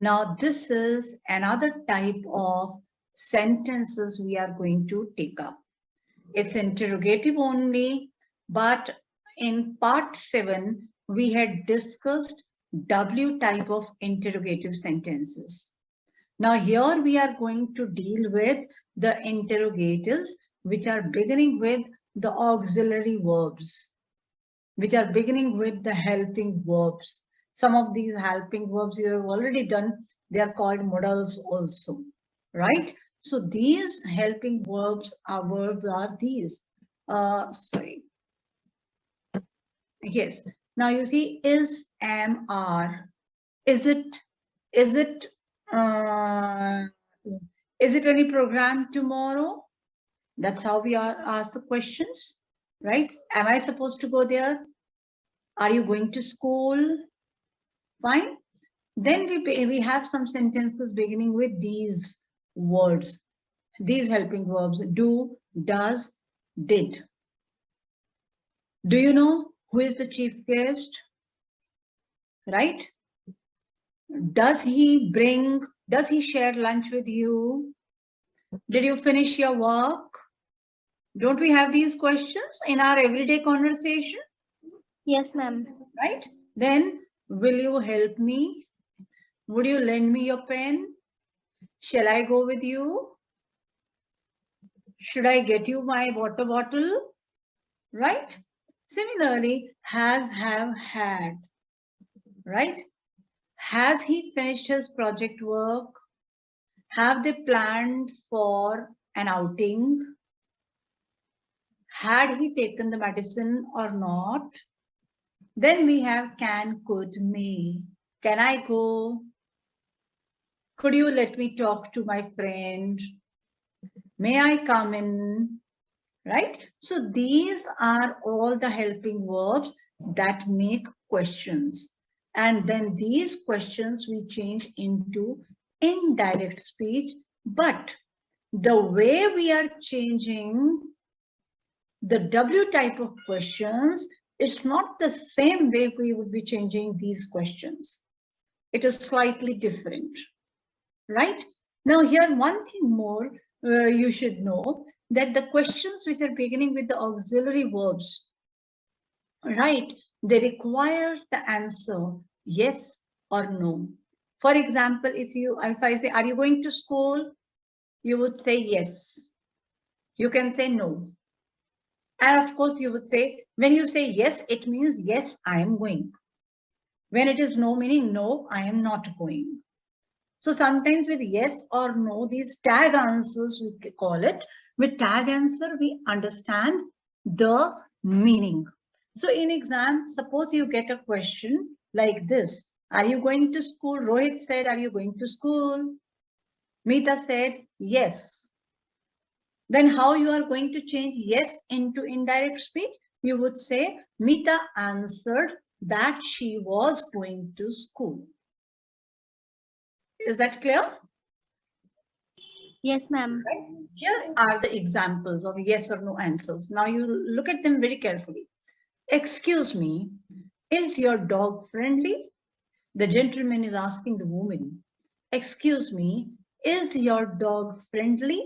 Now, this is another type of sentences we are going to take up. It's interrogative only, but in part 7, we had discussed W type of interrogative sentences. Now here we are going to deal with the interrogatives which are beginning with the auxiliary verbs, which are beginning with the helping verbs. Some of these helping verbs you have already done, they are called modals also, right? So these helping verbs are these. Sorry. Yes. Now you see is, am, are. Is it, is it, uh, is it any program tomorrow? That's how we are asked the questions, right? Am I supposed to go there? Are you going to school? Fine. Then we have some sentences beginning with these words, these helping verbs: do, does, did. Do you know who is the chief guest? Right? Does he share lunch with you? Did you finish your work? Don't we have these questions in our everyday conversation? Yes, ma'am. Right? Then, will you help me? Would you lend me your pen? Shall I go with you? Should I get you my water bottle? Right? Similarly, has, have, had. Right? Has he finished his project work? Have they planned for an outing? Had he taken the medicine or not? Then we have can, could, may. Can I go? Could you let me talk to my friend? May I come in? Right? So these are all the helping verbs that make questions. And then these questions we change into indirect speech. But the way we are changing the W type of questions, it's not the same way we would be changing these questions. It is slightly different, right? Now here, one thing more you should know, that the questions which are beginning with the auxiliary verbs, right, they require the answer yes or no. For example, if I say, are you going to school? You would say yes. You can say no. And of course, you would say, when you say yes, it means yes, I am going. When it is no, meaning no, I am not going. So sometimes with yes or no, these tag answers, we call it, with tag answer, we understand the meaning. So in exam, suppose you get a question like this: are you going to school? Rohit said, are you going to school? Meeta said, yes. Then how you are going to change yes into indirect speech? You would say, Meeta answered that she was going to school. Is that clear? Yes, ma'am. Right? Here are the examples of yes or no answers. Now you look at them very carefully. Excuse me, is your dog friendly? The gentleman is asking the woman. Excuse me, is your dog friendly?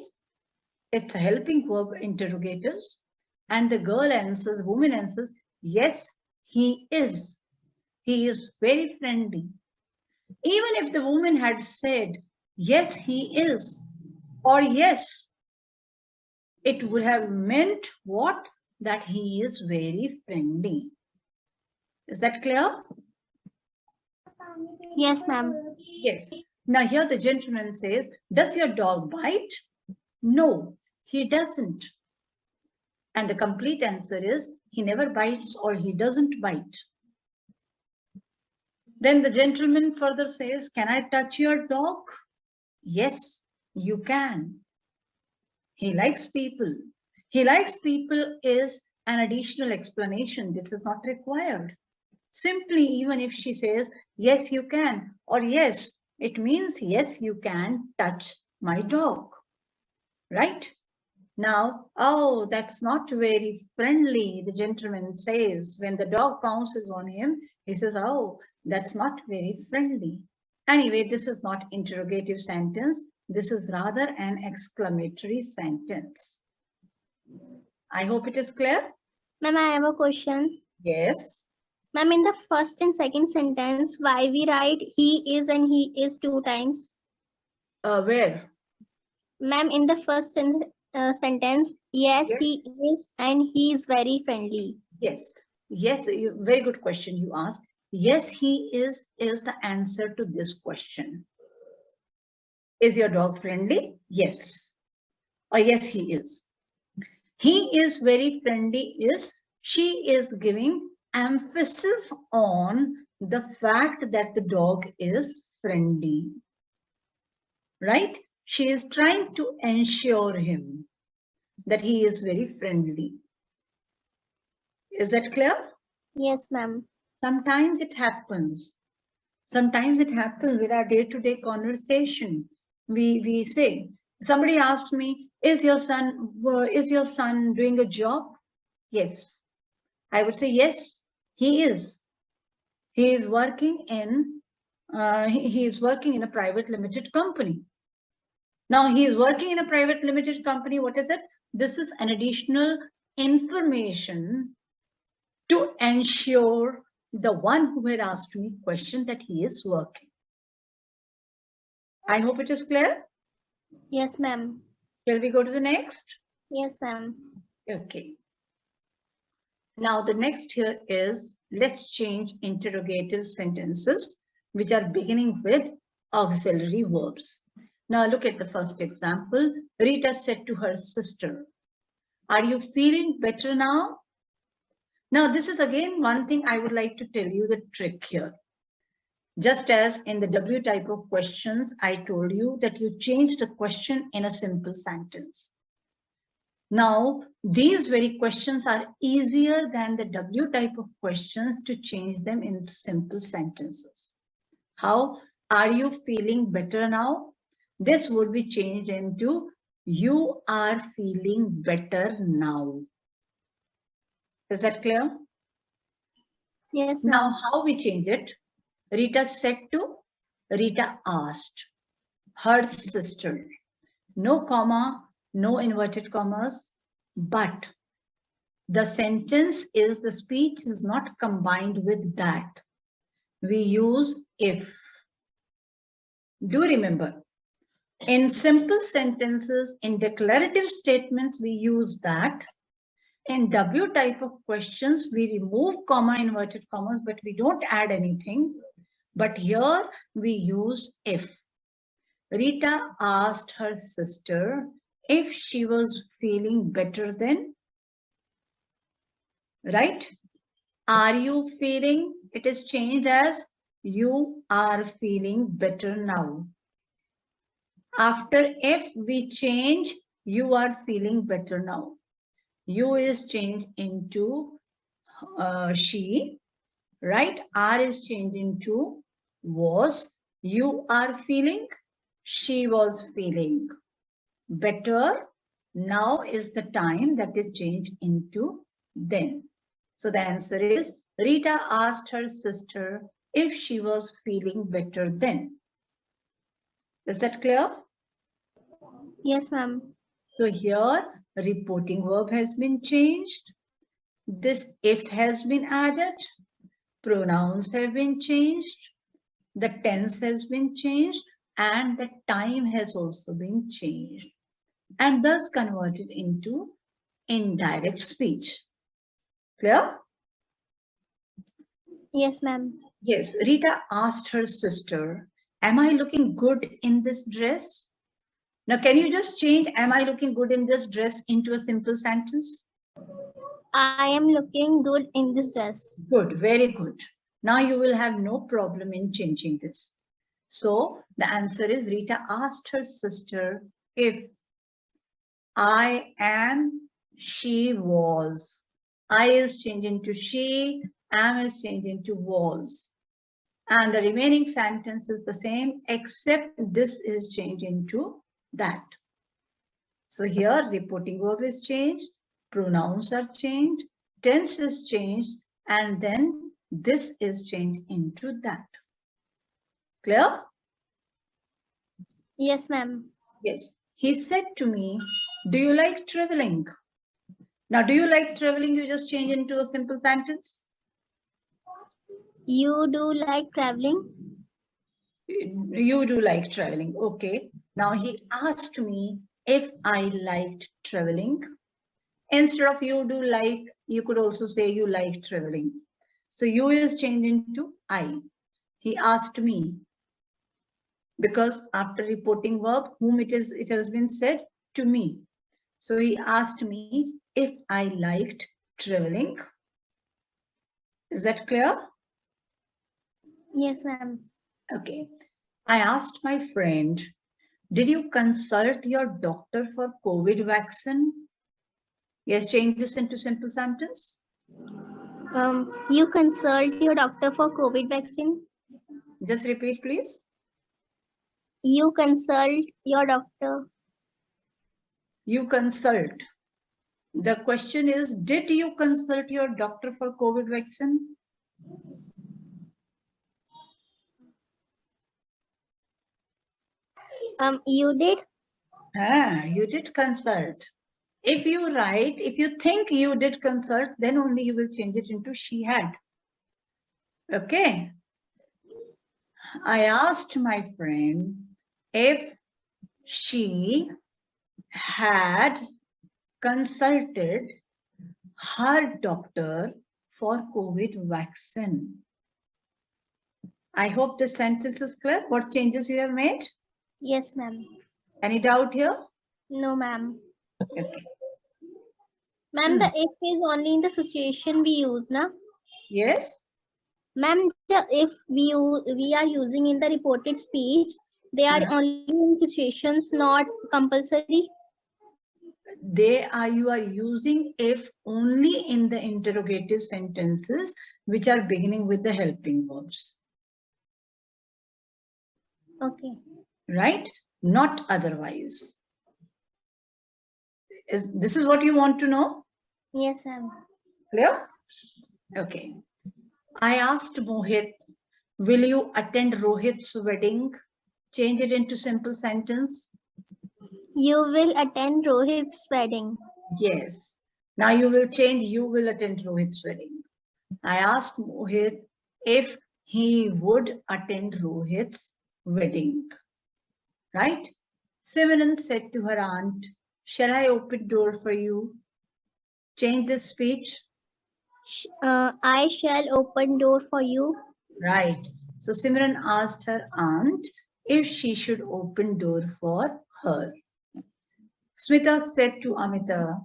It's a helping verb interrogatives. And the girl answers, woman answers, yes, he is. He is very friendly. Even if the woman had said, yes, he is, or yes, it would have meant what? That he is very friendly. Is that clear? Yes, ma'am. Yes. Now here the gentleman says, does your dog bite? No, he doesn't. And the complete answer is, he never bites or he doesn't bite. Then the gentleman further says, can I touch your dog? Yes, you can. He likes people. He likes people is an additional explanation. This is not required. Simply, even if she says, yes, you can, or yes, it means, yes, you can touch my dog, right? Now, oh, that's not very friendly, the gentleman says. When the dog pounces on him, he says, oh, that's not very friendly. Anyway, this is not interrogative sentence. This is rather an exclamatory sentence. I hope it is clear. Ma'am, I have a question. Yes. Ma'am, in the first and second sentence, why we write he is and he is 2 times? Where? Ma'am, in the first sentence, yes, Yes. he is and he is very friendly. Yes. Yes. Very good question you asked. Yes, he is the answer to this question. Is your dog friendly? Yes. Or yes, he is. He is very friendly is she is giving emphasis on the fact that the dog is friendly. Right? She is trying to ensure him that he is very friendly. Is that clear? Yes, ma'am. Sometimes it happens. Sometimes it happens in our day-to-day conversation. We say, somebody asks me, is your son doing a job? Yes. I would say, yes, he is. He is working in a private limited company. Now he is working in a private limited company. What is it? This is an additional information to ensure the one who had asked me question that he is working. I hope it is clear. Yes, ma'am. Shall we go to the next? Yes, ma'am. Okay. Now the next here is, let's change interrogative sentences which are beginning with auxiliary verbs. Now look at the first example. Rita said to her sister, "Are you feeling better now?" Now this is again one thing I would like to tell you the trick here. Just as in the W type of questions, I told you that you change the question in a simple sentence. Now, these very questions are easier than the W type of questions to change them in simple sentences. How? Are you feeling better now? This would be changed into, you are feeling better now. Is that clear? Yes, Now, ma'am. how we change it? Rita said to, Rita asked her sister. No comma, no inverted commas, but the sentence is, the speech is not combined with that. We use if. Do remember, in simple sentences, in declarative statements, we use that. In W type of questions, we remove comma, inverted commas, but we don't add anything. But here we use if. Rita asked her sister if she was feeling better then. Right? Are you feeling? It is changed as, you are feeling better now. After if we change, you are feeling better now. You is changed into she, right? Are is changed into was. You are feeling, she was feeling better. Now is the time that is changed into then. So the answer is, Rita asked her sister if she was feeling better then. Is that clear? Yes, ma'am. So here, reporting verb has been changed. This if has been added. Pronouns have been changed. The tense has been changed. And the time has also been changed. And thus converted into indirect speech. Clear? Yes, ma'am. Yes, Rita asked her sister, am I looking good in this dress? Now, can you just change, am I looking good in this dress into a simple sentence? I am looking good in this dress. Good, very good. Now you will have no problem in changing this. So the answer is, Rita asked her sister if I am, she was. I is changed into she, am is changed into was. And the remaining sentence is the same, except this is changed into that. So here reporting verb is changed, pronouns are changed, tense is changed, and then this is changed into that. Clear? Yes, ma'am. Yes. He said to me, do you like traveling? Now, do you like traveling? You just change into a simple sentence. You do like traveling? You do like traveling. Okay. Now he asked me if I liked traveling. Instead of you do like, you could also say you like traveling. So you is changed into I. He asked me, because after reporting verb, whom it has been said to me. So he asked me if I liked traveling. Is that clear? Yes, ma'am. Okay. I asked my friend, did you consult your doctor for COVID vaccine? Yes, change this into simple sentence. You consult your doctor for COVID vaccine? Just repeat, please. You consult your doctor. You consult. The question is, did you consult your doctor for COVID vaccine? You did? You did consult. If you think you did consult, then only you will change it into she had. Okay. I asked my friend if she had consulted her doctor for COVID vaccine. I hope this sentence is clear. What changes you have made? Yes, ma'am. Any doubt here? No, ma'am. Okay. Ma'am, the if is only in the situation we use, na? Yes. Ma'am, the if we are using in the reported speech, they are only in situations, not compulsory. You are using if only in the interrogative sentences which are beginning with the helping verbs. Okay. Right? Not otherwise. This is what you want to know? Yes, ma'am. Clear? Okay. I asked Mohit, will you attend Rohit's wedding? Change it into simple sentence. You will attend Rohit's wedding. Yes. Now you will change, you will attend Rohit's wedding. I asked Mohit if he would attend Rohit's wedding. Right? Simran said to her aunt, shall I open door for you? Change this speech. I shall open door for you. Right. So Simran asked her aunt if she should open door for her. Smita said to Amita,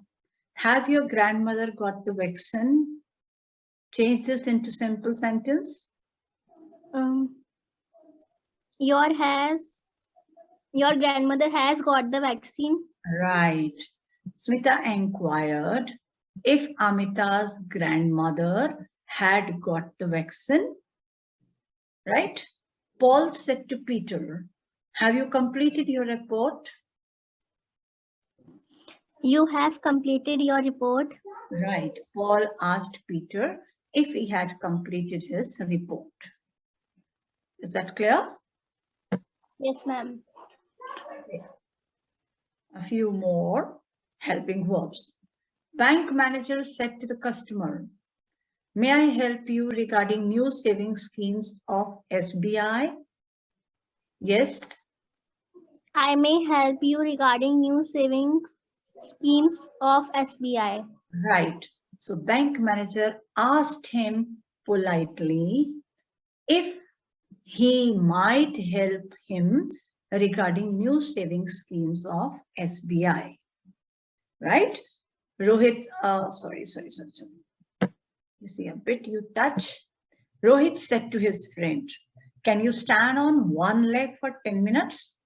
has your grandmother got the vaccine? Change this into simple sentence. Your grandmother has got the vaccine. Right. Smita inquired if Amita's grandmother had got the vaccine. Right? Paul said to Peter, have you completed your report? You have completed your report. Right. Paul asked Peter if he had completed his report. Is that clear? Yes, ma'am. A few more helping verbs. Bank manager said to the customer, may I help you regarding new savings schemes of SBI? Yes. I may help you regarding new savings schemes of SBI. Right. So bank manager asked him politely if he might help him regarding new savings schemes of SBI. Right? Rohit, sorry. You see a bit you touch. Rohit said to his friend, can you stand on one leg for 10 minutes?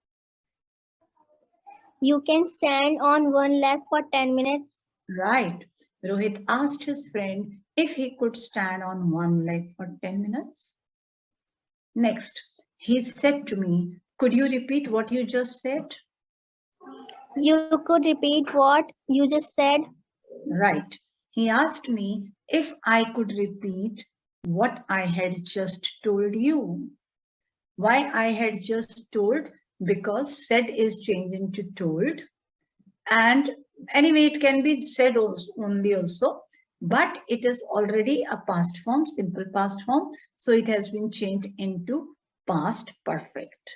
You can stand on one leg for 10 minutes. Right. Rohit asked his friend if he could stand on one leg for 10 minutes. Next, he said to me, could you repeat what you just said? You could repeat what you just said. Right. He asked me if I could repeat what I had just told you. Why I had just told? because said is changed into told. And anyway, it can be said also, only also, but it is already a past form, simple past form. So it has been changed into past perfect.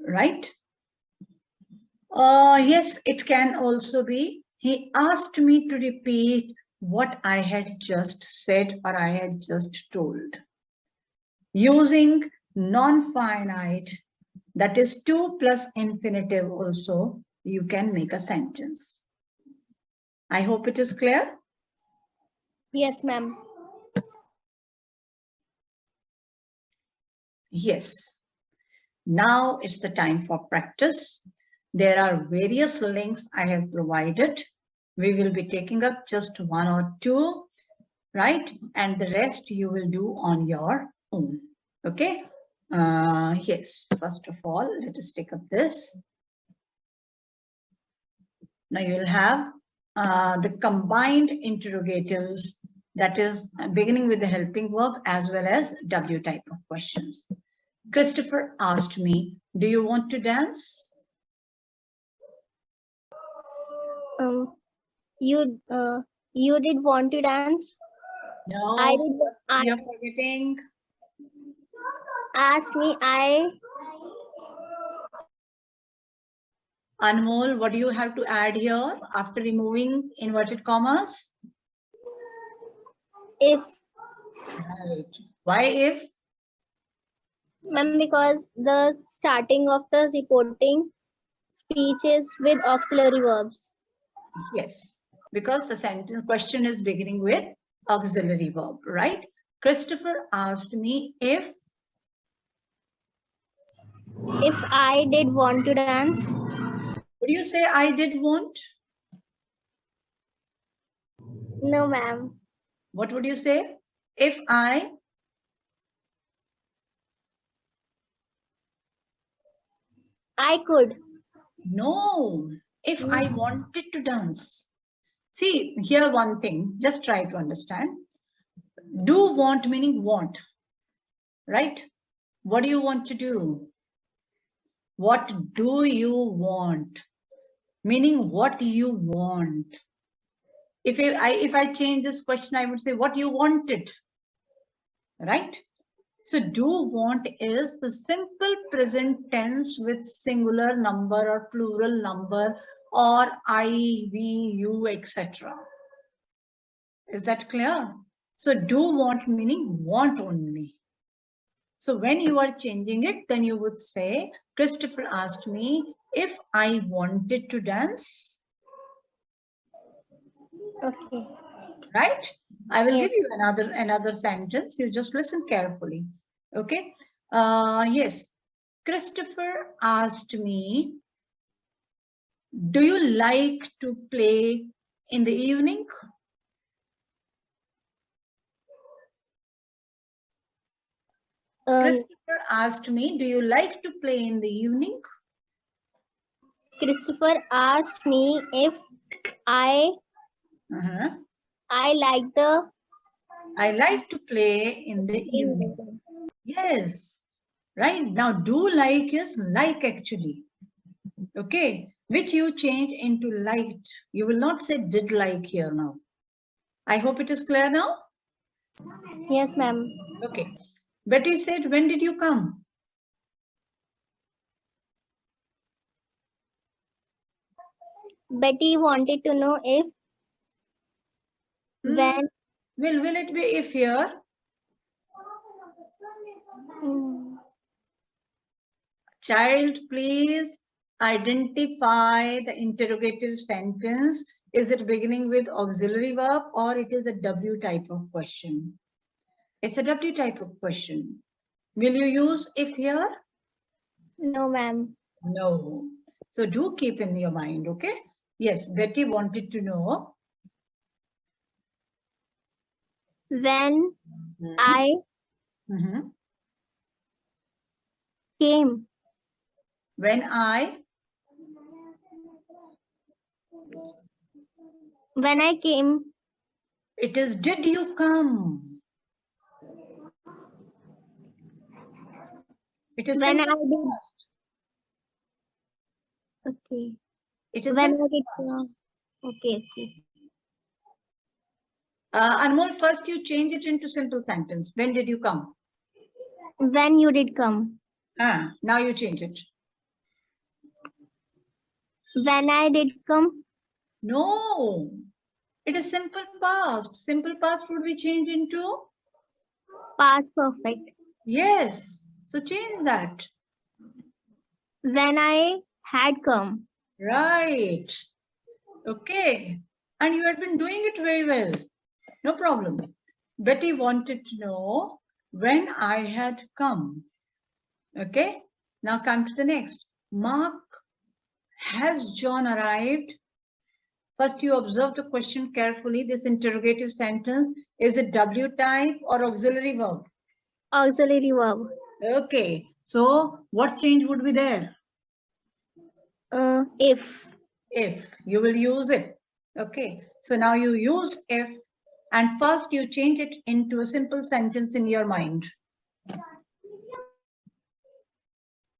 Right? Yes, it can also be, he asked me to repeat what I had just said or I had just told. Using non-finite, that is to plus infinitive also, you can make a sentence. I hope it is clear. Yes, ma'am. Yes. Now it's the time for practice. There are various links I have provided. We will be taking up just one or two, right? And the rest you will do on your own. Okay. Yes. First of all, let us take up this. Now you will have the combined interrogatives, that is beginning with the helping verb as well as W type of questions. Christopher asked me, do you want to dance? You did want to dance? No, you're forgetting. Asked me, Anmol, what do you have to add here after removing inverted commas? if. Right. Why if? Ma'am, because the starting of the reporting speech is with auxiliary verbs. Yes, because the sentence question is beginning with auxiliary verb, right? Christopher asked me if I did want to dance. Would you say I did want? No, ma'am. What would you say? If I Could. No, if I wanted to dance. See, here one thing, just try to understand. Do want meaning want, right? What do you want to do? What do you want? Meaning what you want. If I change this question, I would say what you wanted, right? So do want is the simple present tense with singular number or plural number or I, we, you, etc. Is that clear? So do want meaning want only. So when you are changing it, then you would say, Christopher asked me if I wanted to dance. Okay. Right? I will Yes. give you another sentence. You just listen carefully. Okay. Yes. Christopher asked me, do you like to play in the evening? Christopher asked me, do you like to play in the evening? Christopher asked me if I like to play in the evening. Yes. Right. Now do like is like actually. Okay. Which you change into liked. You will not say did like here now. I hope it is clear now. Yes, ma'am. Okay. Betty said, when did you come? Betty wanted to know if when. Will it be if here? Child, please identify the interrogative sentence. Is it beginning with auxiliary verb or it is a W type of question? It's a W type of question. Will you use if here? No, ma'am. No. So do keep in your mind, okay? Yes, Betty wanted to know. When I came. When I came. It is did you come? It is When I simple. Okay. It is When simple I did past. okay, okay. Anmol, first you change it into simple sentence. When did you come? When you did come. Now you change it. When I did come. No, it is simple past. Simple past would be changed into? Past perfect. Yes. So change that. When I had come. Right. Okay. And you had been doing it very well. No problem. Betty wanted to know when I had come. Okay. Now come to the next. Mark, has John arrived? First, you observe the question carefully. This interrogative sentence, is it W type or auxiliary verb? Auxiliary verb. Okay. So what change would be there? If. If. You will use if. Okay. So now you use if, and first you change it into a simple sentence in your mind.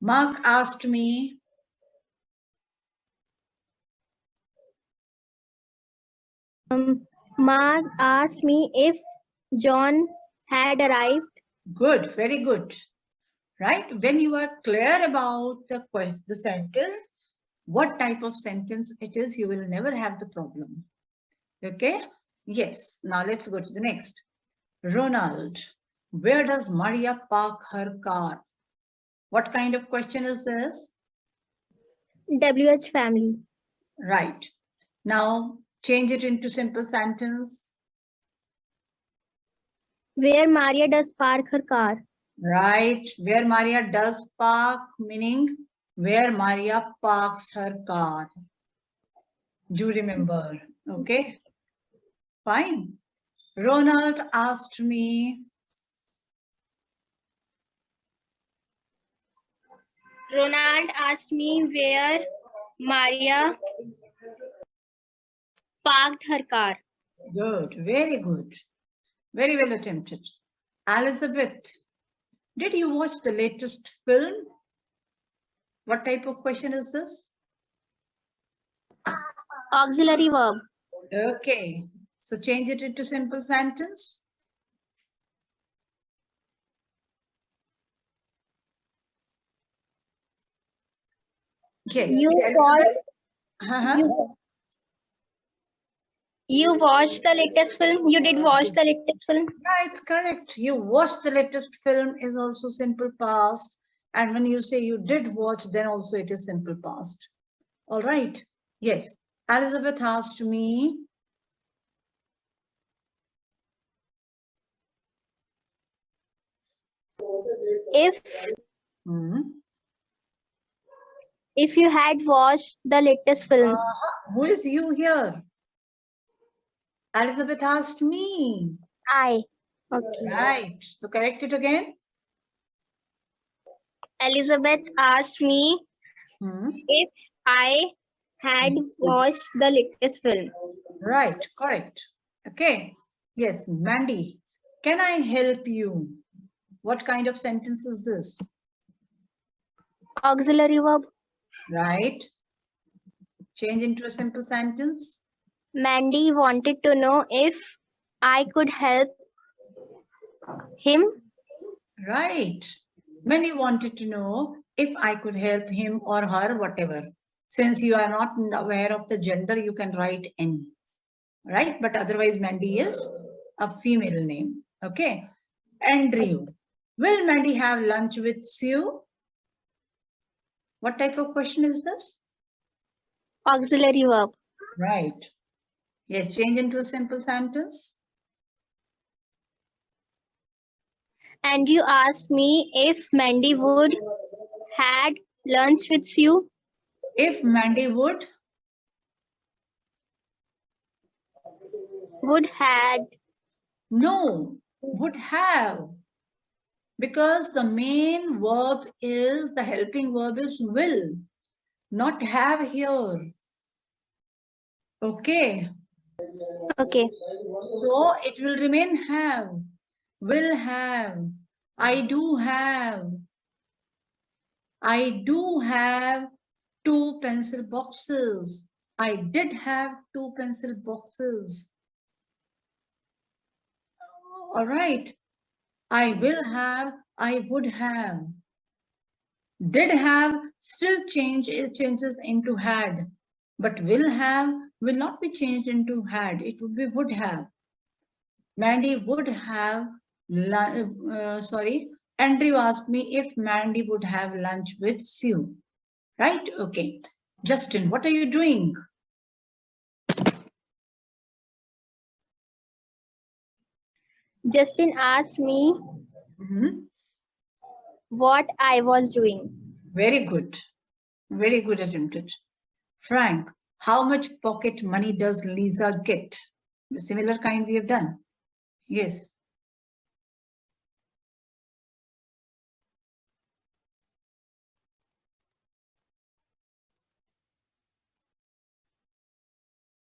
Mark asked me. Mark asked me if John had arrived. Good. Very good. Right? When you are clear about the sentence, what type of sentence it is, you will never have the problem. Okay? Yes. Now let's go to the next. Ronald, where does Maria park her car? What kind of question is this? WH family. Right. Now change it into simple sentence. Where Maria does park her car. Right. Where Maria does park, meaning where Maria parks her car. Do remember. Okay. Fine. Ronald asked me. Ronald asked me where Maria parked her car. Good. Very good. Very well attempted. Elizabeth, did you watch the latest film? What type of question is this? Auxiliary verb. Okay. So change it into simple sentence. Yes. You watched the latest film. You did watch the latest film. Yeah, it's correct. You watched the latest film is also simple past. And when you say you did watch, then also it is simple past. All right. Yes. Elizabeth asked me. If you had watched the latest film. Who is you here? Elizabeth asked me. I. Okay. Right. So correct it again. Elizabeth asked me if I had watched the latest film. Right. Correct. Okay. Yes. Mandy, can I help you? What kind of sentence is this? Auxiliary verb. Right. Change into a simple sentence. Mandy wanted to know if I could help him. Right. Mandy wanted to know if I could help him or her, whatever. Since you are not aware of the gender, you can write any. Right. But otherwise, Mandy is a female name. Okay. Andrew, will Mandy have lunch with Sue? What type of question is this? Auxiliary verb. Right. Yes, change into a simple sentence. Andrew asked me if Mandy would had lunch with you. If Mandy would had. No, would have. Because the main verb is, the helping verb is will, not have here. Okay. Okay. So it will remain have, will have, I do have 2 pencil boxes. I did have 2 pencil boxes. All right. I will have, I would have. Did have still changes into had, but will have will not be changed into had. It would be would have. Mandy would have, Andrew asked me if Mandy would have lunch with Sue. Right? Okay. Justin, what are you doing? Justin asked me what I was doing. Very good. Very good attempted. Frank, how much pocket money does Lisa get? The similar kind we have done. Yes.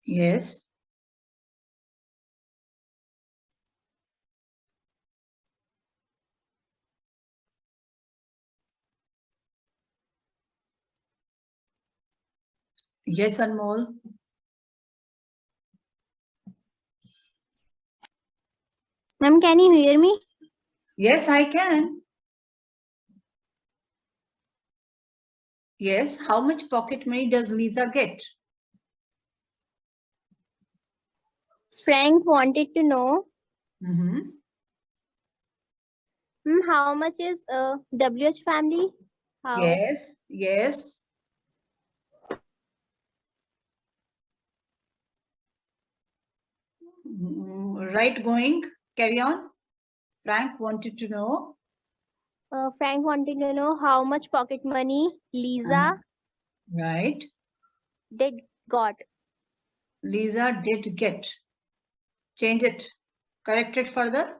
Yes. Yes, Anmol. Ma'am, can you hear me? Yes, I can. Yes, how much pocket money does Lisa get? Frank wanted to know how much is WH family? How? Yes, yes. Right, going. Carry on. Frank wanted to know. Frank wanted to know how much pocket money Lisa Right. did got. Lisa did get. Change it. Correct it further.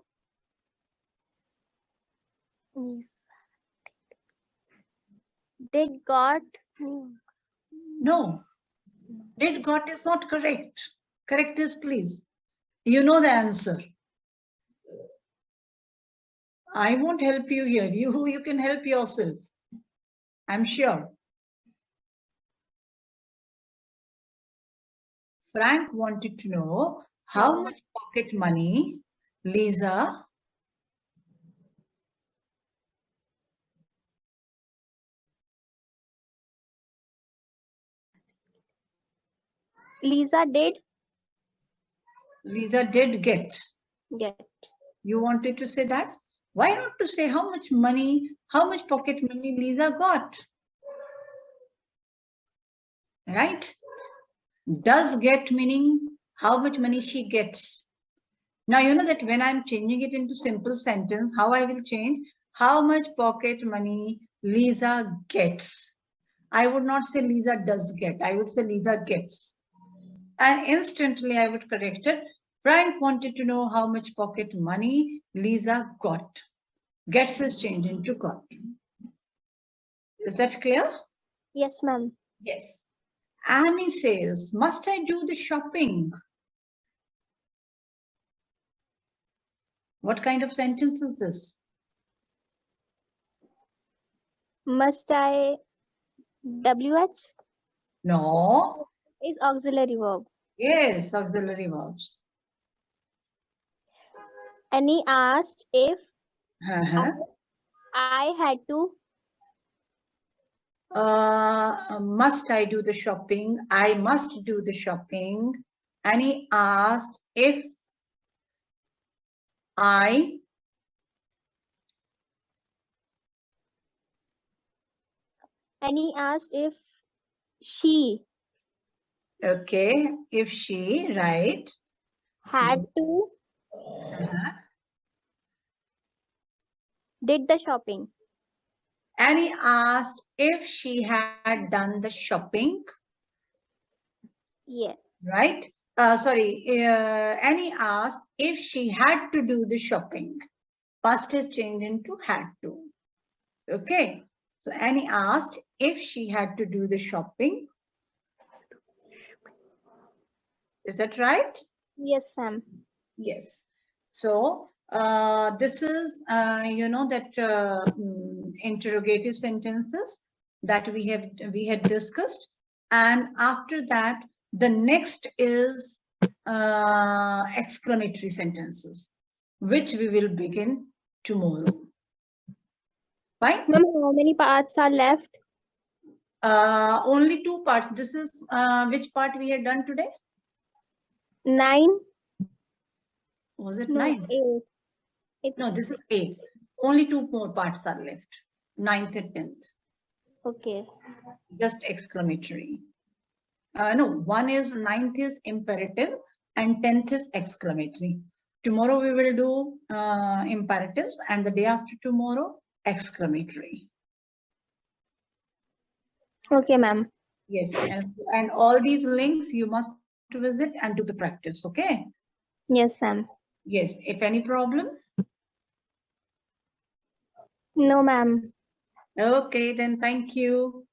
Did got. No. Did got is not correct. Correct this, please. You know the answer. I won't help you here. You can help yourself. I'm sure. Frank wanted to know how much pocket money Lisa did get. You wanted to say that? Why not to say how much money, how much pocket money Lisa got? Right? Does get meaning how much money she gets. Now, you know that when I'm changing it into simple sentence, how I will change? How much pocket money Lisa gets. I would not say Lisa does get. I would say Lisa gets. And instantly I would correct it. Frank wanted to know how much pocket money Lisa got. Gets is changed into got. Is that clear? Yes, ma'am. Yes. Annie says, must I do the shopping? What kind of sentence is this? Must I WH? No. Is auxiliary verb. Yes, auxiliary verbs. Annie asked if I had to. Must I do the shopping? I must do the shopping. Annie asked if I Annie asked if she okay, if she, right, had to did the shopping. Annie asked if she had done the shopping. Yes. Right? Annie asked if she had to do the shopping. Past is changed into had to. Okay. So Annie asked if she had to do the shopping. Is that right? Yes, ma'am. Yes. So this is, that interrogative sentences. that we had discussed, and after that the next is exclamatory sentences, which we will begin tomorrow. Fine. Ma'am, how many parts are left? Only 2 parts. This is which part we had done today? 9. Was it No, 9? 8. No, this is 8. Only 2 more parts are left. 9th and 10th. Okay. Just exclamatory. No, one is 9th is imperative and 10th is exclamatory. Tomorrow we will do imperatives, and the day after tomorrow exclamatory. Okay, ma'am. Yes, and all these links you must visit and do the practice. Okay. Yes, ma'am. Yes. If any problem. No, ma'am. Okay, then thank you.